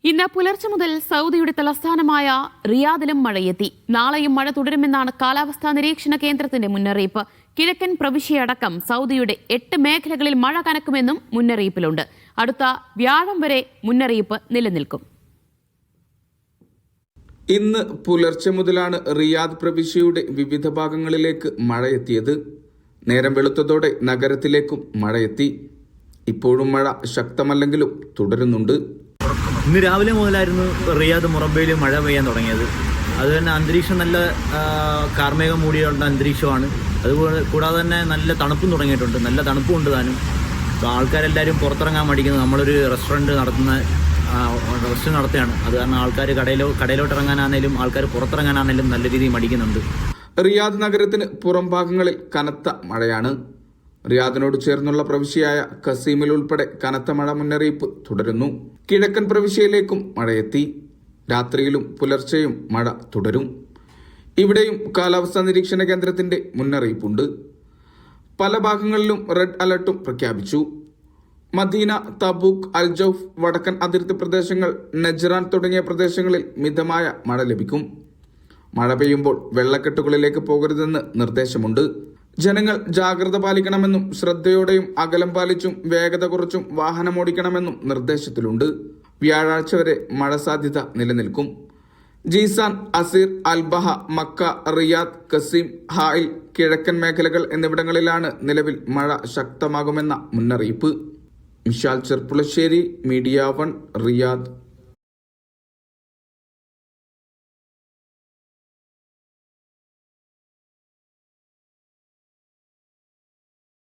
ഇന്ന് പുലർച്ചെ മുതൽ സൗദിയുടെ തലസ്ഥാനമായ റിയാദിലും മഴയെത്തി. നാളെയും മഴ തുടരുമെന്നാണ് കാലാവസ്ഥാ നിരീക്ഷണ കേന്ദ്രത്തിന്റെ മുന്നറിയിപ്പ്. കിഴക്കൻ പ്രവിശ്യയടക്കം സൗദിയുടെ 8 മേഖലകളിൽ മഴ കനക്കുമെന്നും മുന്നറിയിപ്പിലുണ്ട്. അടുത്ത വ്യാഴം വരെ മുന്നറിയിപ്പ് നിലനിൽക്കും. ഇന്ന് പുലർച്ചെ മുതലാണ് റിയാദ് പ്രവിശ്യയുടെ വിവിധ ഭാഗങ്ങളിലേക്ക് മഴയെത്തിയത്. നേരം വെളുത്തതോടെ നഗരത്തിലേക്കും മഴയെത്തി. ഇപ്പോഴും മഴ ശക്തമല്ലെങ്കിലും തുടരുന്നുണ്ട്. ഇന്ന് രാവിലെ മുതലായിരുന്നു റിയാദ് മുറബയിൽ മഴ പെയ്യാൻ തുടങ്ങിയത്. അതുതന്നെ അന്തരീക്ഷം നല്ല കാർമേഘം മൂടിയുള്ള അന്തരീക്ഷമാണ്. അതുപോലെ കൂടാതെ തന്നെ നല്ല തണുപ്പും തുടങ്ങിയിട്ടുണ്ട്. നല്ല തണുപ്പുണ്ട് താനും. അപ്പോൾ ആൾക്കാരെല്ലാവരും പുറത്തിറങ്ങാൻ മടിക്കുന്നത്. നമ്മളൊരു റെസ്റ്റോറൻറ്റ് നടത്തുകയാണ്. അത് കാരണം ആൾക്കാർ കടയിലോട്ട് ഇറങ്ങാനാണെങ്കിലും ആൾക്കാർ പുറത്തിറങ്ങാനാണെങ്കിലും നല്ല രീതിയിൽ മടിക്കുന്നുണ്ട്. റിയാദ് നഗരത്തിന് പുറം ഭാഗങ്ങളിൽ കനത്ത മഴയാണ്. റിയാദിനോട് ചേർന്നുള്ള പ്രവിശ്യയായ ഖസീമിൽ ഉൾപ്പെടെ കനത്ത മഴ മുന്നറിയിപ്പ് തുടരുന്നു. കിഴക്കൻ പ്രവിശ്യയിലേക്കും മഴയെത്തി. രാത്രിയിലും പുലർച്ചെയും മഴ തുടരും. ഇവിടെയും കാലാവസ്ഥാ നിരീക്ഷണ കേന്ദ്രത്തിന്റെ മുന്നറിയിപ്പുണ്ട്. പല ഭാഗങ്ങളിലും റെഡ് അലർട്ടും പ്രഖ്യാപിച്ചു. മദീന, തബൂക്ക്, അൽജൗഫ്, വടക്കൻ അതിർത്തി പ്രദേശങ്ങൾ, നജ്റാൻ തുടങ്ങിയ പ്രദേശങ്ങളിൽ മിതമായ മഴ ലഭിക്കും. മഴ പെയ്യുമ്പോൾ വെള്ളക്കെട്ടുകളിലേക്ക് പോകരുതെന്ന് നിർദ്ദേശമുണ്ട്. ജനങ്ങൾ ജാഗ്രത പാലിക്കണമെന്നും ശ്രദ്ധയോടെയും അകലം പാലിച്ചും വേഗത കുറച്ചും വാഹനമോടിക്കണമെന്നും നിർദ്ദേശത്തിലുണ്ട്. വ്യാഴാഴ്ച വരെ മഴ സാധ്യത നിലനിൽക്കും. Jizan, Asir, Al Baha, Mecca, Riyadh, Qassim, Hail, കിഴക്കൻ മേഖലകൾ എന്നിവിടങ്ങളിലാണ് നിലവിൽ മഴ ശക്തമാകുമെന്ന മുന്നറിയിപ്പ്. Mishal Cherpulassery, media 1, Riyadh.